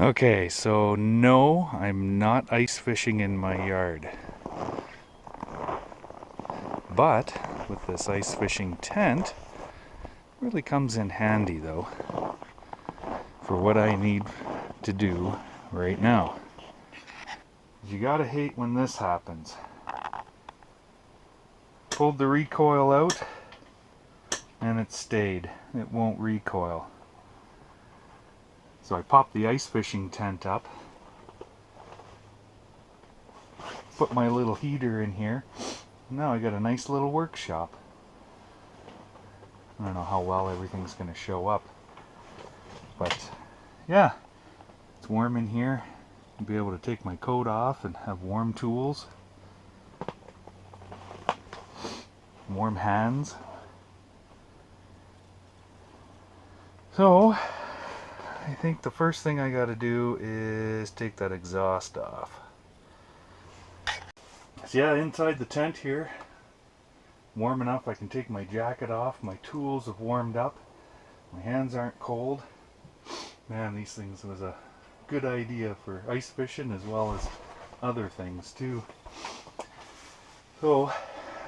Okay, so no, I'm not ice fishing in my yard. But with this ice fishing tent, it really comes in handy though for what I need to do right now. You gotta hate when this happens. Pulled the recoil out and it stayed. It won't recoil. So I popped the ice fishing tent up, put my little heater in here. Now I got a nice little workshop. I don't know how well everything's going to show up, but yeah, it's warm in here. I'll be able to take my coat off and have warm tools, warm hands. So I think the first thing I got to do is take that exhaust off. So yeah, inside the tent here, warm enough I can take my jacket off. My tools have warmed up. My hands aren't cold. Man, these things was a good idea for ice fishing as well as other things too. So,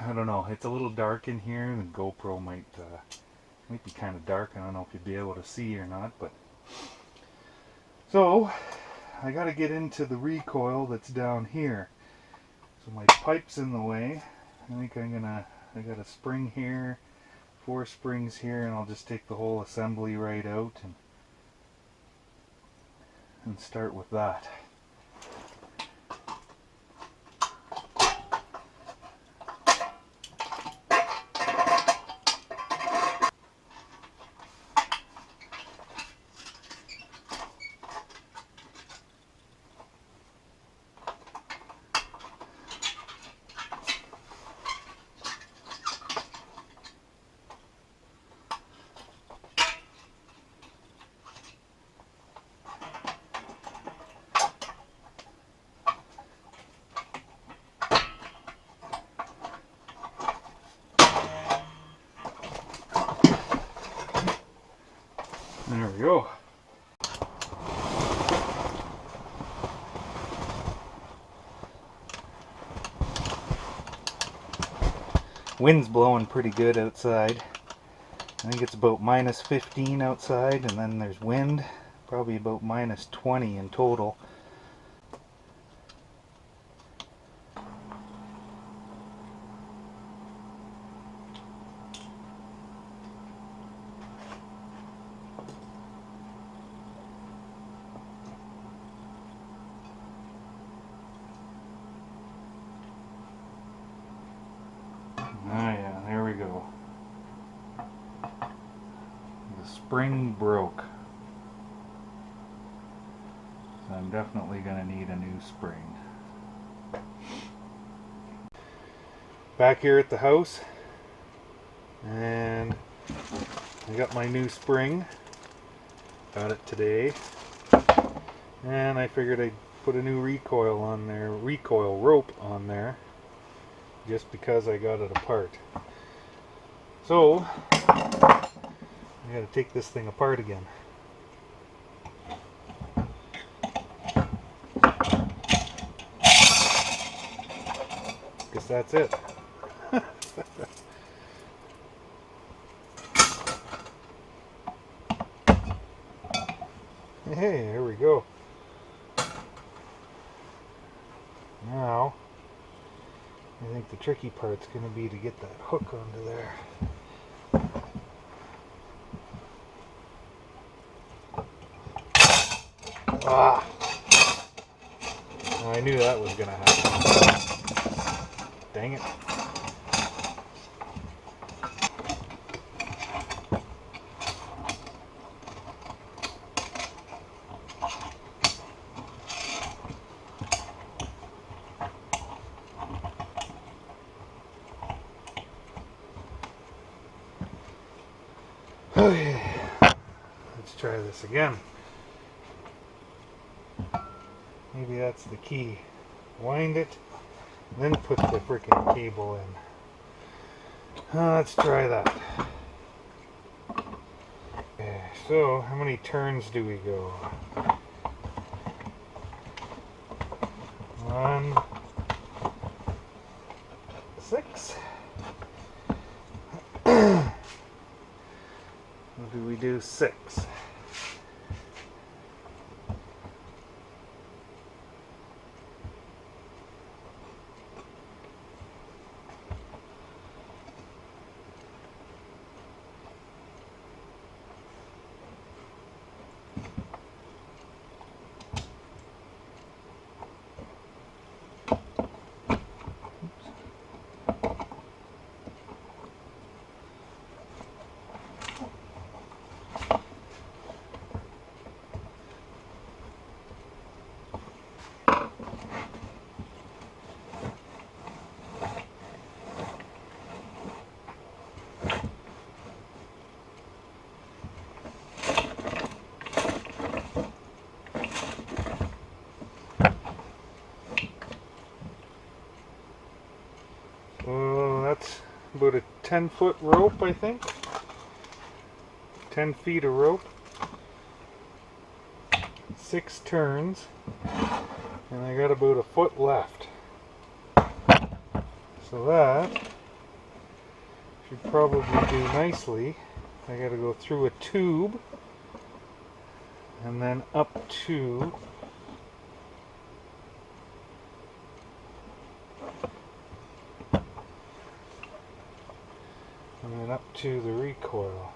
I don't know, it's a little dark in here. The GoPro might be kind of dark. I don't know if you'd be able to see or not, but so I got to get into the recoil that's down here. So my pipe's in the way. I think I got a spring here, 4 springs here, and I'll just take the whole assembly right out and start with that. There we go. Wind's blowing pretty good outside. I think it's about -15 outside, and then there's wind, probably about -20 in total. Ah yeah, there we go. The spring broke. So I'm definitely going to need a new spring. Back here at the house, and I got my new spring. Got it today. And I figured I'd put a new recoil on there, recoil rope on there, just because I got it apart. So I gotta take this thing apart again. Guess that's it. Hey, here we go. Now I think the tricky part's going to be to get that hook onto there. Ah! I knew that was going to happen. Dang it. Okay, let's try this again. Maybe that's the key. Wind it, then put the frickin' cable in. Let's try that. Okay, so how many turns do we go? on 6. What do we do? 6. Well, that's about a 10-foot rope, I think. 10 feet of rope. 6 turns. And I got about a foot left. So that should probably do nicely. I gotta go through a tube and then up to the recoil.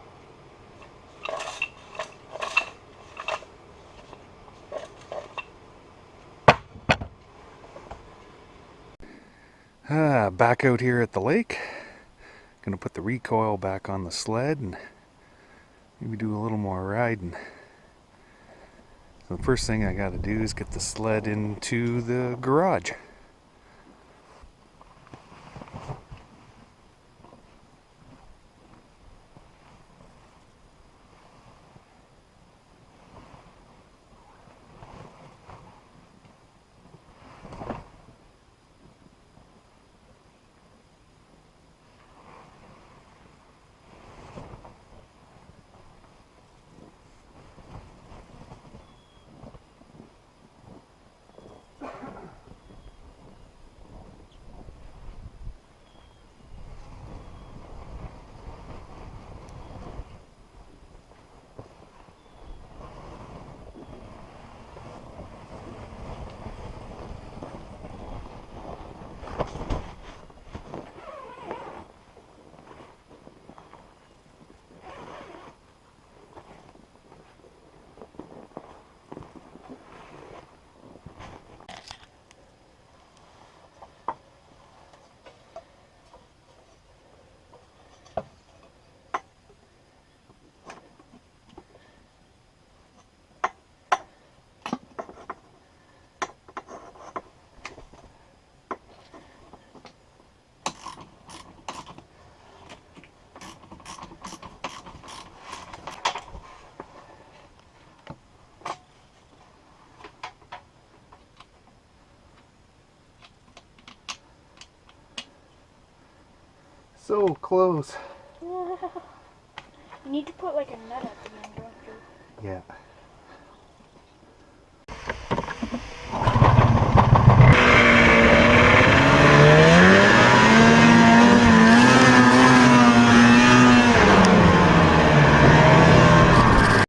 Back out here at the lake. Gonna put the recoil back on the sled and maybe do a little more riding. So the first thing I gotta do is get the sled into the garage. So close. You need to put like a nut at the end, don't you? Yeah.